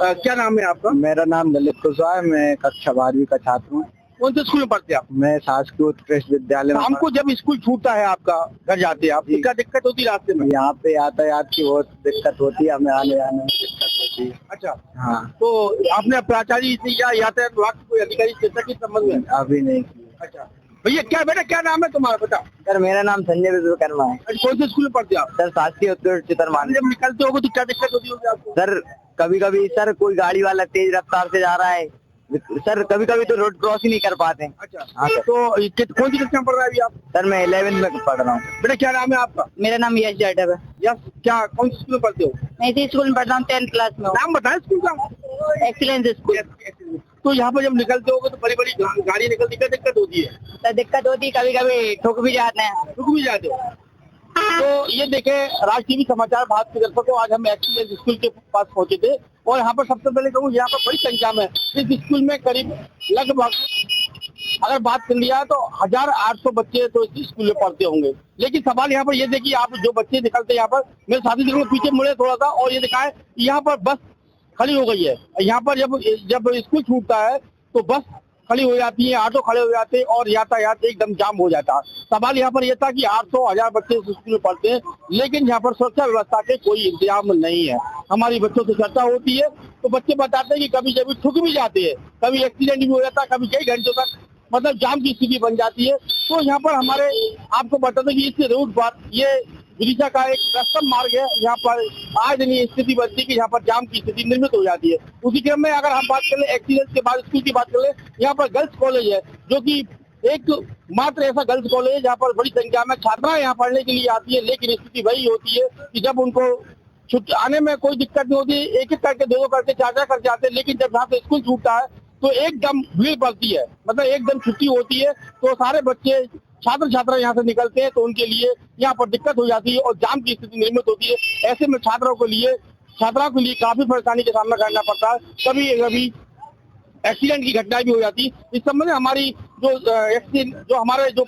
क्या नाम है आपका? मेरा नाम ललित कुशवाहा है। मैं कक्षा 12वीं का छात्र हूँ। कौन से स्कूल में पढ़ते हैं आप? मैं शासकीय उत्कृष्ट विद्यालय में। हमको जब स्कूल छूटता है आपका, घर जाते हैं आप, तो क्या दिक्कत होती है रास्ते में? यहाँ पे यातायात की बहुत दिक्कत होती है, हमें आने जाने में दिक्कत होती है। अच्छा, हाँ। तो आपने प्राचार्य से या यातायात विभाग के कोई अधिकारी से चर्चा की संबंध में? अभी नहीं की। अच्छा भैया, क्या बेटा क्या नाम है तुम्हारा? बता। सर मेरा नाम संजय विश्वकर्मा है। कौन से स्कूल में पढ़ते हो आप? सर शासकीय उत्कृष्ट चितरमान। जब निकलते होगे तो क्या दिक्कत होती होगी आपको? सर कभी कभी सर कोई गाड़ी वाला तेज रफ्तार से जा रहा है सर, कभी कभी तो रोड क्रॉस ही नहीं कर पाते। अच्छा, हाँ सर। तो कौन सी कक्षा में पढ़ रहा है अभी आप? सर मैं 11वीं में पढ़ रहा हूँ। बेटा क्या नाम है आपका? मेरा नाम यश जाटव है। यस, क्या कौन से स्कूल में पढ़ते हो? मैं इसी स्कूल में पढ़ता हूँ, 10th क्लास में। नाम बताएं स्कूल का। Excellence school. तो यहाँ पर जब निकलते होगे तो बड़ी बड़ी गाड़ी निकलती, क्या दिक्कत होती है? तो दिक्कत होती है, कभी कभी ठुक भी जाते हैं। रुक भी जाते हो? तो ये देखे राज टीवी समाचार भारत के दर्शकों, आज हम एक्सीलेंस स्कूल के पास पहुंचे थे और यहाँ पर सबसे पहले कहूँ, यहाँ पर बड़ी संख्या में इस स्कूल में करीब लगभग अगर बात कर लिया तो 1800 बच्चे तो इस स्कूल में पढ़ते होंगे। लेकिन सवाल यहाँ पर ये देखिए, आप जो बच्चे निकलते हैं यहाँ पर, मेरे साथी देखो पीछे मुड़े थोड़ा सा और ये दिखाए, यहाँ पर बस खड़ी हो गई है। यहाँ पर जब स्कूल छूटता है तो बस खड़ी हो जाती है, ऑटो खड़े हो जाते हैं और यातायात एकदम जाम हो जाता है। सवाल यहाँ पर यह था कि 800-1000 बच्चे इस स्कूल में पढ़ते हैं, लेकिन यहाँ पर सुरक्षा व्यवस्था के कोई इंतजाम नहीं है। हमारी बच्चों से चर्चा होती है तो बच्चे बताते हैं कि कभी कभी ठुक भी जाते हैं, कभी एक्सीडेंट भी हो जाता है, कभी कई घंटों तक मतलब जाम की स्थिति बन जाती है। तो यहाँ पर हमारे आपको बता दें कि इस रूट पर ये विदिशा का एक कस्टम मार्ग है, यहाँ पर आज नहीं स्थिति बनती है कि यहाँ पर जाम की स्थिति निर्मित हो जाती है। उसी क्रम में अगर हम बात करें एक्सीलेंस के बाद स्कूल की बात करें, यहाँ पर गर्ल्स कॉलेज है, जो कि एक मात्र ऐसा गर्ल्स कॉलेज है जहाँ पर बड़ी संख्या में छात्राएं यहाँ पढ़ने के लिए आती है। लेकिन स्थिति वही होती है कि जब उनको आने में कोई दिक्कत नहीं होती, एक एक करके, दो करके, चार करके आते हैं, लेकिन जब यहाँ से स्कूल छूटता है तो एकदम भीड़ पड़ती है, मतलब एकदम छुट्टी होती है तो सारे बच्चे छात्र छात्रा यहाँ से निकलते हैं तो उनके लिए यहाँ पर दिक्कत हो जाती है और जाम की स्थिति निर्मित होती है। ऐसे में छात्राओं के लिए काफी परेशानी का सामना करना पड़ता है, कभी कभी एक्सीडेंट की घटनाएं भी हो जाती है। इस संबंध में हमारी हमारे जो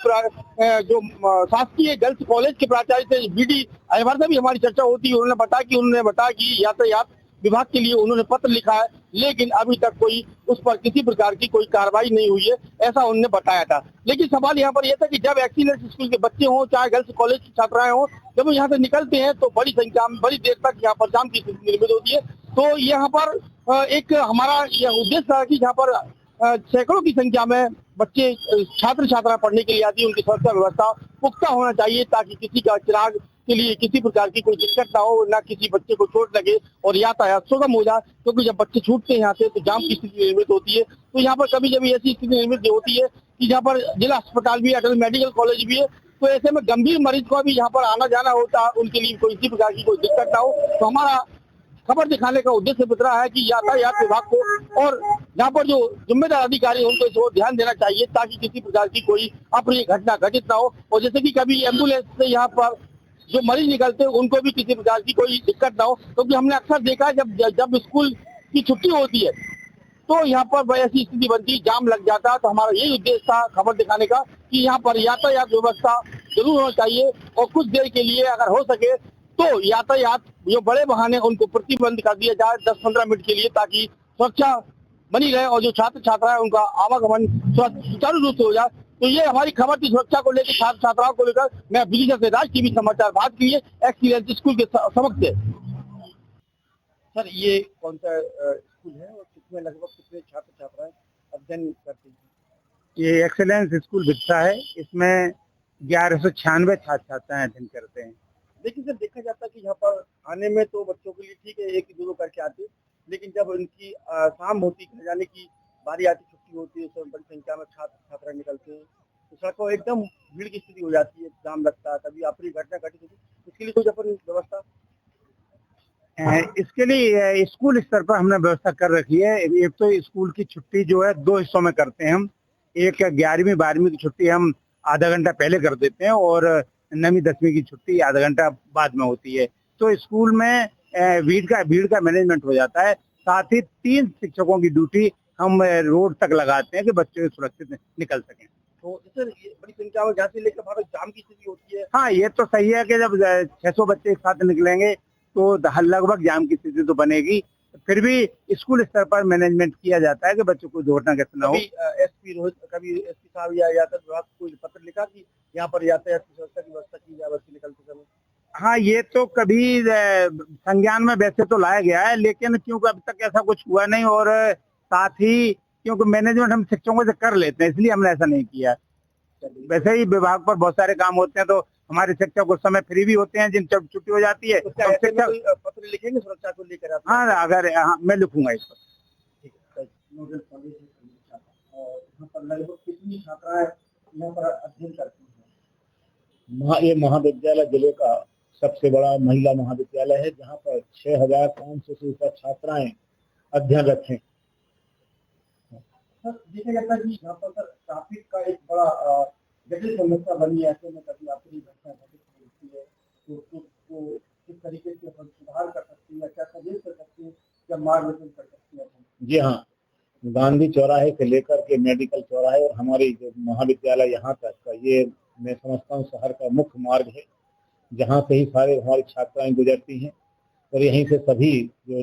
शासकीय गर्ल्स कॉलेज के प्राचार्य थे BD अय्यर से भी हमारी चर्चा होती है। उन्होंने बताया कि यातायात विभाग के लिए उन्होंने पत्र लिखा है, लेकिन अभी तक कोई उस पर किसी प्रकार की कोई कार्रवाई नहीं हुई है, ऐसा उन्होंने बताया था। लेकिन सवाल यहाँ पर यह था कि जब एक्सीलेंस स्कूल के बच्चे हों, चाहे गर्ल्स कॉलेज की छात्राएं हों, जब वो यहाँ से निकलते हैं तो बड़ी संख्या में बड़ी देर तक यहाँ पर जाम की स्थिति निर्मित होती है। तो यहाँ पर एक हमारा यह उद्देश्य था कि यहाँ पर सैकड़ों की संख्या में बच्चे छात्र छात्रा पढ़ने के लिए आती है, उनकी सुरक्षा व्यवस्था पुख्ता होना चाहिए ताकि किसी का चिराग के लिए किसी प्रकार की कोई दिक्कत ना हो, ना किसी बच्चे को चोट लगे और यातायात सुगम हो जाए। क्योंकि जब बच्चे छूटते हैं यहाँ से तो जाम की स्थिति निर्मित होती है। तो यहाँ पर कभी कभी ऐसी स्थिति निर्मित होती है कि यहाँ पर जिला अस्पताल भी है, अटल मेडिकल कॉलेज भी है, तो ऐसे में गंभीर मरीज को भी यहाँ पर आना जाना होता है, उनके लिए कोई किसी प्रकार की कोई दिक्कत ना हो। तो हमारा खबर दिखाने का उद्देश्य बता रहा है कि यातायात विभाग को और यहाँ पर जो जिम्मेदार अधिकारी है उनको इस ओर ध्यान देना चाहिए ताकि किसी प्रकार की कोई अप्रिय घटना घटित ना हो। और जैसे कि कभी एम्बुलेंस से यहाँ पर जो मरीज निकलते हैं उनको भी किसी प्रकार की कोई दिक्कत ना हो, क्योंकि हमने अक्सर देखा है जब स्कूल की छुट्टी होती है तो यहाँ पर ऐसी स्थिति बनती, जाम लग जाता है। तो हमारा यही उद्देश्य था खबर दिखाने का कि यहाँ पर यातायात व्यवस्था जरूर होना चाहिए और कुछ देर के लिए अगर हो सके तो यातायात जो बड़े वाहन है उनको प्रतिबंध कर दिया जाए 10-15 मिनट के लिए, ताकि सुरक्षा बनी रहे और जो छात्र छात्रा है उनका आवागमन सुचारू रूप से हो जाए। तो ये हमारी खबर की सुरक्षा को लेकर, छात्र छात्राओं को लेकर मैं विदिशा से राज टीवी समाचार भारत के लिए एक्सीलेंस स्कूल के समक्ष से। सर ये कौन सा स्कूल है और कितने लगभग कितने छात्र छात्राएं अध्ययन करते हैं? ये एक्सीलेंस स्कूल विदिशा है, इसमें 1196 छात्र छात्राएं अध्ययन करते हैं। लेकिन सर देखा जाता है कि यहाँ पर आने में तो बच्चों के लिए ठीक है, एक दो करके आते, लेकिन जब उनकी शाम होती है, जाने की बारी आती, छुट्टी होती है, तो बड़ी संख्या में छात्र छात्रा निकलते हैं तो सड़कों एकदम भीड़ की स्थिति हो जाती है, जाम लगता है, कभी अप्रिय घटना घटित होती है। इसके लिए कोई अपन व्यवस्था इसके लिए स्कूल स्तर पर हमने व्यवस्था कर रखी है। एक तो स्कूल की छुट्टी जो है 2 हिस्सों में करते हैं हम। एक 11वीं 12वीं की छुट्टी हम आधा घंटा पहले कर देते हैं और 9वीं 10वीं की छुट्टी आधा घंटा बाद में होती है। तो स्कूल में भीड़ का मैनेजमेंट हो जाता है। साथ ही 3 शिक्षकों की ड्यूटी हम रोड तक लगाते हैं कि बच्चे सुरक्षित निकल सकें। तो सर बड़ी संख्या में जाते लेकर भारत जाम की स्थिति होती है। हाँ, ये तो सही है कि जब 600 बच्चे एक साथ निकलेंगे तो लगभग जाम की स्थिति तो बनेगी। फिर भी स्कूल स्तर पर मैनेजमेंट किया जाता है कि बच्चों को दुर्घटनाग्रस्त न हो। कभी एसपी रोहित, कभी एसपी साहब या यातायात विभाग को कोई पत्र लिखा कि यहाँ पर यातायात की सुरक्षा की व्यवस्था की जाए बस से निकलते समय? हाँ, ये तो कभी संज्ञान में वैसे तो लाया गया है, लेकिन क्योंकि अभी तक ऐसा कुछ हुआ नहीं, और साथ ही क्योंकि मैनेजमेंट हम शिक्षकों से कर लेते हैं, इसलिए हमने ऐसा नहीं किया। वैसे ही विभाग पर बहुत सारे काम होते हैं, तो हमारे शिक्षक उस समय फ्री भी होते हैं, जिन जब छुट्टी हो जाती है तो तो क्या ऐसे में शिक्षक। कोई पत्र लिखेंगे सुरक्षा को लेकर आप? हाँ, अगर मैं लिखूंगा इस पर। ठीक है। नोडल कॉलेज है संगीत छात्रा, और यहाँ पर लगभग कितनी छात्राएं यहाँ पर अध्ययन करती हैं? ये महाविद्यालय जिले का सबसे बड़ा महिला महाविद्यालय है, जहाँ पर 6,500 से ऊपर छात्राएं अध्ययनरत हैं। सर, देखा जाता है कि यहाँ पर सर ट्रैफिक का एक बड़ा जटिल समस्या बनी है। ऐसे में कभी आपकी घटना घटित होती है तो किस तरीके से हम सुधार कर सकते हैं, क्या सजेस्ट कर सकते हैं, क्या मार्गदर्शन कर सकते हैं? जी हाँ, गांधी चौराहे से लेकर के मेडिकल चौराहे और हमारी जो महाविद्यालय यहाँ तक का, ये मैं समझता हूँ शहर का मुख्य मार्ग है, जहाँ से ही सारे हमारी छात्राएं गुजरती हैं, और यहीं से सभी जो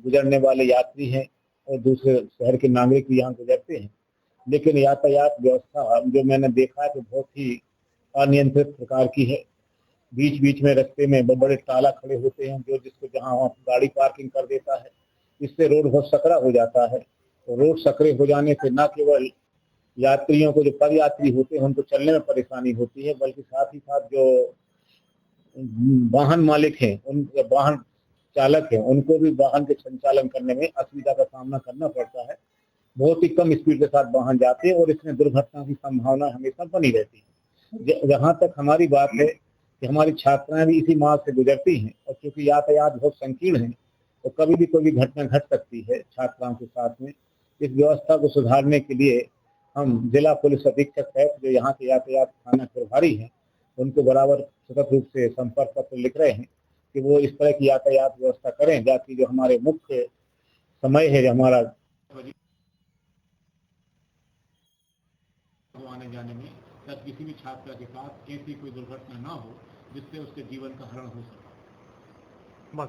गुजरने वाले यात्री हैं और दूसरे शहर के नागरिक भी यहाँ गुजरते हैं। लेकिन यातायात व्यवस्था जो मैंने देखा है तो बहुत ही अनियंत्रित प्रकार की है। बीच बीच में रास्ते में बड़े ताला खड़े होते हैं, जो जिसको जहाँ गाड़ी पार्किंग कर देता है। इससे रोड बहुत सकरा हो जाता है, तो रोड सकरे हो जाने से न केवल यात्रियों को, जो पद यात्री होते हैं, उनको चलने में परेशानी होती है, बल्कि साथ ही साथ जो वाहन मालिक हैं, उन वाहन चालक हैं, उनको भी वाहन के संचालन करने में असुविधा का सामना करना पड़ता है। बहुत ही कम स्पीड के साथ वाहन जाते हैं और इसमें दुर्घटना की संभावना हमेशा बनी रहती है। जहाँ तक हमारी बात है कि हमारी छात्राएं भी इसी मार्ग से गुजरती हैं, और क्योंकि यातायात बहुत संकीर्ण है तो कभी भी कोई भी घटना घट सकती है छात्राओं के साथ में। इस व्यवस्था को सुधारने के लिए हम जिला पुलिस अधीक्षक है, जो यहाँ के यातायात थाना प्रभारी हैं, उनको बराबर सतत रूप से संपर्क पत्र लिख रहे हैं कि वो इस तरह की यातायात व्यवस्था करें, ताकि जो हमारे मुख्य समय है, जो हमारा आने जाने में, तब किसी भी छात्र के साथ ऐसी कोई दुर्घटना ना हो जिससे उसके जीवन का हरण हो सके।